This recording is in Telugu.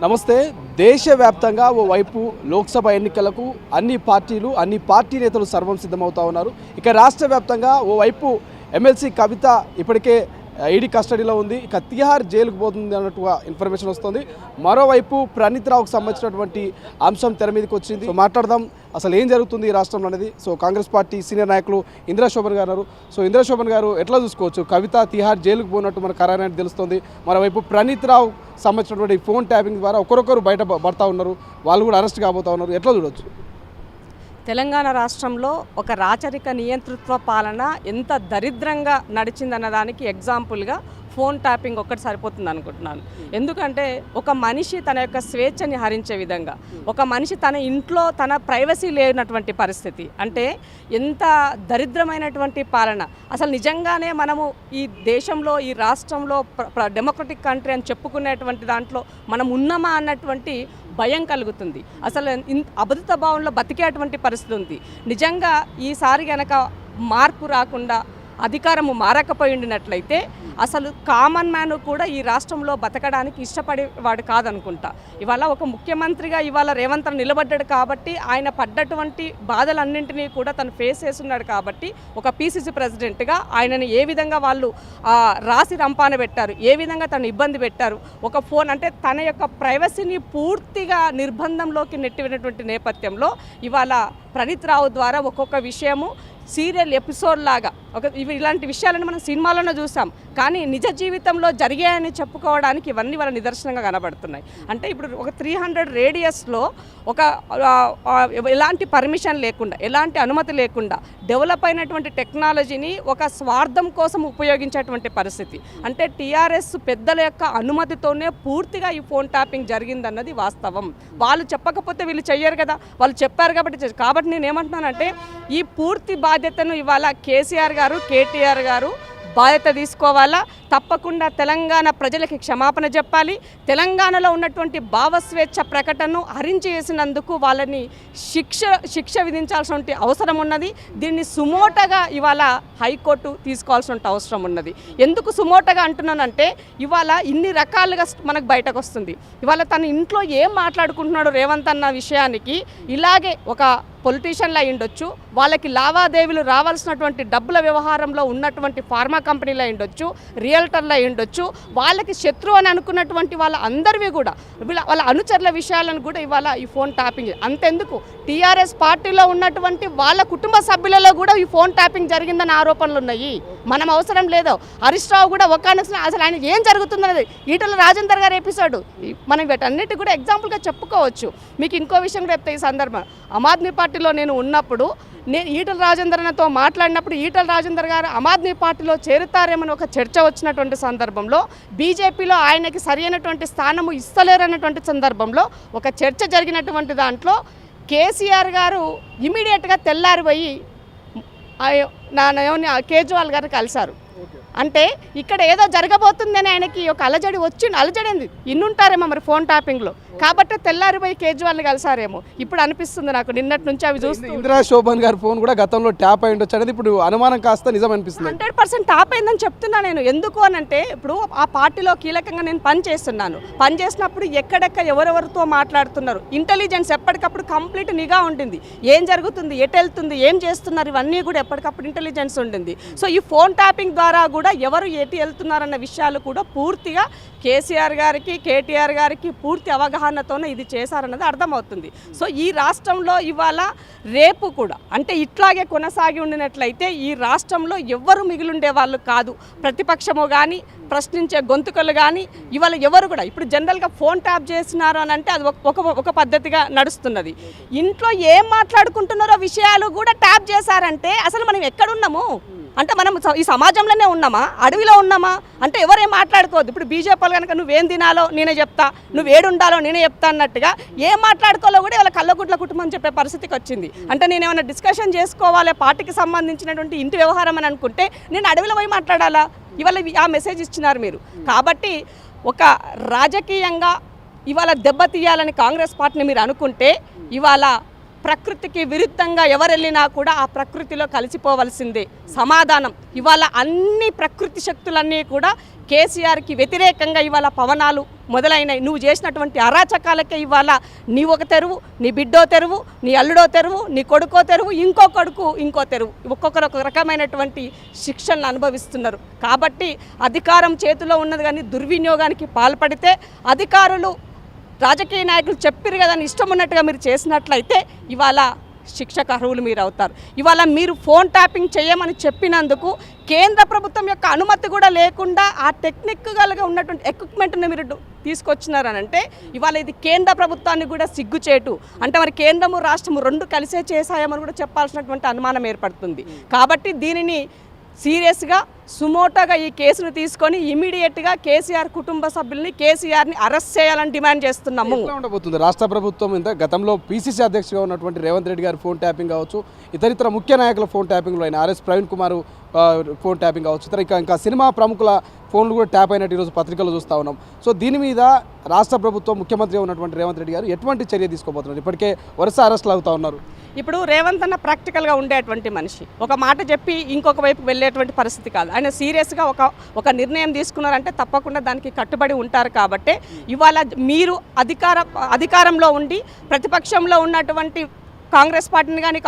నమస్తే. దేశవ్యాప్తంగా ఓవైపు లోక్సభ ఎన్నికలకు అన్ని పార్టీ నేతలు సర్వం సిద్ధమవుతా ఉన్నారు. ఇక రాష్ట్ర వ్యాప్తంగా ఓవైపు ఎమ్మెల్సీ కవిత ఇప్పటికే ఈడీ కస్టడీలో ఉంది. ఇక తిహార్ జైలుకు పోతుంది అన్నట్టుగా ఇన్ఫర్మేషన్ వస్తుంది. మరోవైపు ప్రణీత్ రావుకు సంబంధించినటువంటి అంశం తెర మీదకి వచ్చింది. మాట్లాడదాం అసలు ఏం జరుగుతుంది ఈ రాష్ట్రంలో అనేది. కాంగ్రెస్ పార్టీ సీనియర్ నాయకులు ఇందిరా శోభన్ గారు. ఇందిరా శోభన్ గారు ఎట్లా చూసుకోవచ్చు? కవిత తిహార్ జైలుకు పోయినట్టు మన ఖరారైనట్టు తెలుస్తుంది. మరోవైపు ప్రణీత్ రావు సంబంధించినటువంటి ఫోన్ ట్యాపింగ్ ద్వారా ఒకరొకరు బయట పడతా ఉన్నారు, వాళ్ళు కూడా అరెస్ట్ కాబోతా ఉన్నారు. ఎట్లా చూడవచ్చు? తెలంగాణ రాష్ట్రంలో ఒక రాచరిక నియంతృత్వ పాలన ఎంత దరిద్రంగా నడిచిందన్నదానికి ఎగ్జాంపుల్గా ఫోన్ ట్యాపింగ్ ఒక్కటి సరిపోతుంది అనుకుంటున్నాను. ఎందుకంటే ఒక మనిషి తన యొక్క స్వేచ్ఛని హరించే విధంగా, ఒక మనిషి తన ఇంట్లో తన ప్రైవసీ లేనటువంటి పరిస్థితి, అంటే ఎంత దరిద్రమైనటువంటి పాలన. అసలు నిజంగానే మనము ఈ దేశంలో ఈ రాష్ట్రంలో డెమోక్రటిక్ కంట్రీ అని చెప్పుకునేటువంటి దాంట్లో మనం ఉన్నామా అన్నటువంటి భయం కలుగుతుంది. అసలు అభద్రత భావంలో బతికేటువంటి పరిస్థితి ఉంది. నిజంగా ఈసారి గనక మార్పు రాకుండా అధికారము మారకపోయిండినట్లయితే అసలు కామన్ మ్యాన్ కూడా ఈ రాష్ట్రంలో బతకడానికి ఇష్టపడేవాడు కాదనుకుంటా. ఇవాళ ఒక ముఖ్యమంత్రిగా ఇవాళ రేవంత్ నిలబడ్డాడు కాబట్టి, ఆయన పడ్డటువంటి బాధలన్నింటినీ కూడా తను ఫేస్ చేస్తున్నాడు కాబట్టి, ఒక పీసీసీ ప్రెసిడెంట్గా ఆయనని ఏ విధంగా వాళ్ళు రాసి రంపాన పెట్టారు, ఏ విధంగా తను ఇబ్బంది పెట్టారు, ఒక ఫోన్ అంటే తన యొక్క ప్రైవసీని పూర్తిగా నిర్బంధంలోకి నెట్టినటువంటి నేపథ్యంలో ఇవాళ ప్రణీత్ రావు ద్వారా ఒక్కొక్క విషయము సీరియల్ ఎపిసోడ్ లాగా ఇలాంటి విషయాలను మనం సినిమాలోనే చూసాం, కానీ నిజ జీవితంలో జరిగాయని చెప్పుకోవడానికి ఇవన్నీ వాళ్ళ నిదర్శనంగా కనబడుతున్నాయి. అంటే ఇప్పుడు ఒక 300 రేడియస్లో ఒక ఎలాంటి పర్మిషన్ లేకుండా, ఎలాంటి అనుమతి లేకుండా డెవలప్ అయినటువంటి టెక్నాలజీని ఒక స్వార్థం కోసం ఉపయోగించేటువంటి పరిస్థితి. అంటే టీఆర్ఎస్ పెద్దల యొక్క అనుమతితోనే పూర్తిగా ఈ ఫోన్ ట్యాపింగ్ జరిగిందన్నది వాస్తవం. వాళ్ళు చెప్పకపోతే వీళ్ళు చెయ్యరు కదా, వాళ్ళు చెప్పారు కాబట్టి నేను ఏమంటున్నానంటే ఈ పూర్తి బాధ్యతను ఇవాళ కేసీఆర్ గారు, కేటీఆర్ గారు బాధ్యత తీసుకోవాలా. తప్పకుండా తెలంగాణ ప్రజలకి క్షమాపణ చెప్పాలి. తెలంగాణలో ఉన్నటువంటి భావస్వేచ్ఛ ప్రకటనను హరించి చేసినందుకు వాళ్ళని శిక్ష విధించాల్సిన అవసరం ఉన్నది. దీన్ని సుమోటగా ఇవాళ హైకోర్టు తీసుకోవాల్సిన అవసరం ఉన్నది. ఎందుకు సుమోటగా అంటున్నానంటే ఇవాళ ఇన్ని రకాలుగా మనకు బయటకు వస్తుంది. ఇవాళ తన ఇంట్లో ఏం మాట్లాడుకుంటున్నాడు రేవంత్ అన్న విషయానికి ఇలాగే ఒక పొలిటీషియన్లు అయి ఉండొచ్చు, వాళ్ళకి లావాదేవీలు రావాల్సినటువంటి డబ్బుల వ్యవహారంలో ఉన్నటువంటి ఫార్మా కంపెనీలు అయి ఉండొచ్చు, రియల్టర్లు అయి ఉండొచ్చు, వాళ్ళకి శత్రువు అని అనుకున్నటువంటి వాళ్ళ అందరివి కూడా వాళ్ళ అనుచరుల విషయాలను కూడా ఇవాళ ఈ ఫోన్ ట్యాపింగ్. అంతెందుకు టీఆర్ఎస్ పార్టీలో ఉన్నటువంటి వాళ్ళ కుటుంబ సభ్యులలో కూడా ఈ ఫోన్ ట్యాపింగ్ జరిగిందన్న ఆరోపణలు ఉన్నాయి. మనం అవసరం లేదు. హరీష్ రావు కూడా అసలు ఆయన ఏం జరుగుతుందన్నది ఈటల రాజేందర్ గారి ఎపిసోడ్ మనం వీటన్నిటి కూడా ఎగ్జాంపుల్గా చెప్పుకోవచ్చు. మీకు ఇంకో విషయం చెప్తే ఈ సందర్భం, ఆమ్ ఆద్మీ పార్టీలో నేను ఉన్నప్పుడు నేను ఈటల రాజేందర్తో మాట్లాడినప్పుడు ఈటల రాజేందర్ గారు ఆమ్ ఆద్మీ పార్టీలో చేరుతారేమని ఒక చర్చ వచ్చినటువంటి సందర్భంలో బీజేపీలో ఆయనకి సరైనటువంటి స్థానము ఇస్తలేరన్నటువంటి సందర్భంలో ఒక చర్చ జరిగినటువంటి దాంట్లో కేసీఆర్ గారు ఇమీడియట్గా తెల్లారిపోయి కేజ్రీవాల్ గారు కలిశారు. అంటే ఇక్కడ ఏదో జరగబోతుందని ఆయనకి ఒక అలజడింది ఇన్నుంటారేమో మరి ఫోన్ ట్యాపింగ్లో, కాబట్టి తెల్లారిపోయి కేజ్రీవాల్ని కలిసారేమో ఇప్పుడు అనిపిస్తుంది నాకు. నిన్నటి నుంచి అవి చూస్తే ఇందిరా శోభన్ గారి ఫోన్ కూడా గతంలో ట్యాప్ అయి ఉండొచ్చు అనేది ఇప్పుడు అనుమానం కాస్త నిజం అనిపిస్తుంది. 100% ట్యాప్ అయిందని చెప్తున్నా నేను. ఎందుకు అనంటే ఇప్పుడు ఆ పార్టీలో కీలకంగా నేను పని చేసినప్పుడు ఎక్కడెక్కడ ఎవరెవరితో మాట్లాడుతున్నారు, ఇంటెలిజెన్స్ ఎప్పటికప్పుడు కంప్లీట్ నిఘా ఉంటుంది. ఏం జరుగుతుంది, ఎటు వెళ్తుంది, ఏం చేస్తున్నారు, ఇవన్నీ కూడా ఎప్పటికప్పుడు ఇంటెలిజెన్స్ ఉంటుంది. సో ఈ ఫోన్ ట్యాపింగ్ ద్వారా కూడా ఎవరు ఎటు వెళ్తున్నారన్న విషయాలు కూడా పూర్తిగా కేసీఆర్ గారికి, కేటీఆర్ గారికి పూర్తి అవగాహనతోనే ఇది చేశారన్నది అర్థమవుతుంది. సో ఈ రాష్ట్రంలో ఇవాళ రేపు కూడా అంటే ఇట్లాగే కొనసాగి ఉండినట్లయితే ఈ రాష్ట్రంలో ఎవ్వరు మిగిలిండే వాళ్ళు కాదు. ప్రతిపక్షము కానీ, ప్రశ్నించే గొంతుకలు కానీ ఇవాళ ఎవరు కూడా ఇప్పుడు జనరల్గా ఫోన్ ట్యాప్ చేసినారు అని అంటే అది ఒక పద్ధతిగా నడుస్తున్నది. ఇంట్లో ఏం మాట్లాడుకుంటున్నారో విషయాలు కూడా ట్యాప్ చేశారంటే అసలు మనం ఎక్కడున్నాము? అంటే మనం ఈ సమాజంలోనే ఉన్నామా, అడవిలో ఉన్నామా? అంటే ఎవరేం మాట్లాడుకోవద్దు. ఇప్పుడు బీజేపీ కనుక నువ్వేం తినాలో నేనే చెప్తా, నువ్వు ఏడుండాలో నేనే చెప్తా అన్నట్టుగా ఏం మాట్లాడుకోవాలో కూడా వాళ్ళ కళ్ళగుడ్ల కుటుంబం చెప్పే పరిస్థితికి వచ్చింది. అంటే నేను ఏమైనా డిస్కషన్ చేసుకోవాలి పార్టీకి సంబంధించినటువంటి ఇంటి వ్యవహారం అని అనుకుంటే నేను అడవిలో పోయి మాట్లాడాలా? ఇవాళ ఆ మెసేజ్ ఇచ్చినారు మీరు. కాబట్టి ఒక రాజకీయంగా ఇవాళ దెబ్బతీయాలని కాంగ్రెస్ పార్టీని మీరు అనుకుంటే ఇవాళ ప్రకృతికి విరుద్ధంగా ఎవరు వెళ్ళినా కూడా ఆ ప్రకృతిలో కలిసిపోవలసిందే. సమాధానం ఇవాళ అన్ని ప్రకృతి శక్తులన్నీ కూడా కేసీఆర్కి వ్యతిరేకంగా ఇవాళ పవనాలు మొదలైనవి. నువ్వు చేసినటువంటి అరాచకాలకే ఇవాళ నీ ఒక తెరువు, నీ బిడ్డో తెరువు, నీ అల్లుడో తెరువు, నీ కొడుకో తెరువు, ఇంకో కొడుకు ఇంకో తెరువు, ఒక్కొక్కరు ఒక రకమైనటువంటి శిక్షలను అనుభవిస్తున్నారు. కాబట్టి అధికారం చేతిలో ఉన్నది కానీ దుర్వినియోగానికి పాల్పడితే అధికారులు రాజకీయ నాయకులు చెప్పారు కదా అని ఇష్టం ఉన్నట్టుగా మీరు చేసినట్లయితే ఇవాళ శిక్షకు అర్హులు మీరు అవుతారు. ఇవాళ మీరు ఫోన్ ట్యాపింగ్ చేయమని చెప్పినందుకు కేంద్ర ప్రభుత్వం యొక్క అనుమతి కూడా లేకుండా ఆ టెక్నికల్గా ఉన్నటువంటి ఎక్విప్మెంట్ని మీరు తీసుకొచ్చినారనంటే ఇవాళ ఇది కేంద్ర ప్రభుత్వాన్ని కూడా సిగ్గుచేటు. అంటే మరి కేంద్రము రాష్ట్రము రెండు కలిసే చేశాయమని కూడా చెప్పాల్సినటువంటి అనుమానం ఏర్పడుతుంది. కాబట్టి దీనిని సీరియస్గా సుమోటోగా ఈ కేసును తీసుకొని ఇమీడియట్గా కేసీఆర్ కుటుంబ సభ్యుల్ని కేసీఆర్ని అరెస్ట్ చేయాలని డిమాండ్ చేస్తున్నాము. ఎట్లా ఉండబోతుంది రాష్ట్ర ప్రభుత్వం ఇంత గతంలో పీసీసీ అధ్యక్షుడిగా ఉన్నటువంటి రేవంత్ రెడ్డి గారి ఫోన్ ట్యాపింగ్ కావచ్చు, ఇతరితర ముఖ్య నాయకుల ఫోన్ ట్యాపింగ్లో అయిన RS Praveen Kumar phone tapping కావచ్చు, ఇతర ఇంకా సినిమా ప్రముఖుల ఫోన్లు కూడా ట్యాప్ అయినట్టు ఈరోజు పత్రికల్లో చూస్తూ ఉన్నాం. సో దీని మీద రాష్ట్ర ప్రభుత్వం ముఖ్యమంత్రిగా ఉన్నటువంటి రేవంత్ రెడ్డి గారు ఎటువంటి చర్య తీసుకోబోతున్నారు? ఇప్పటికే వరుస అరెస్టులు అవుతూ ఉన్నారు. ఇప్పుడు రేవంత్ అన్న ప్రాక్టికల్గా ఉండేటువంటి మనిషి, ఒక మాట చెప్పి ఇంకొక వైపు వెళ్ళేటువంటి పరిస్థితి కాదు. ఆయన సీరియస్గా ఒక నిర్ణయం తీసుకున్నారంటే తప్పకుండా దానికి కట్టుబడి ఉంటారు. కాబట్టి ఇవాళ మీరు అధికారంలో ఉండి ప్రతిపక్షంలో ఉన్నటువంటి కాంగ్రెస్ పార్టీని కానీ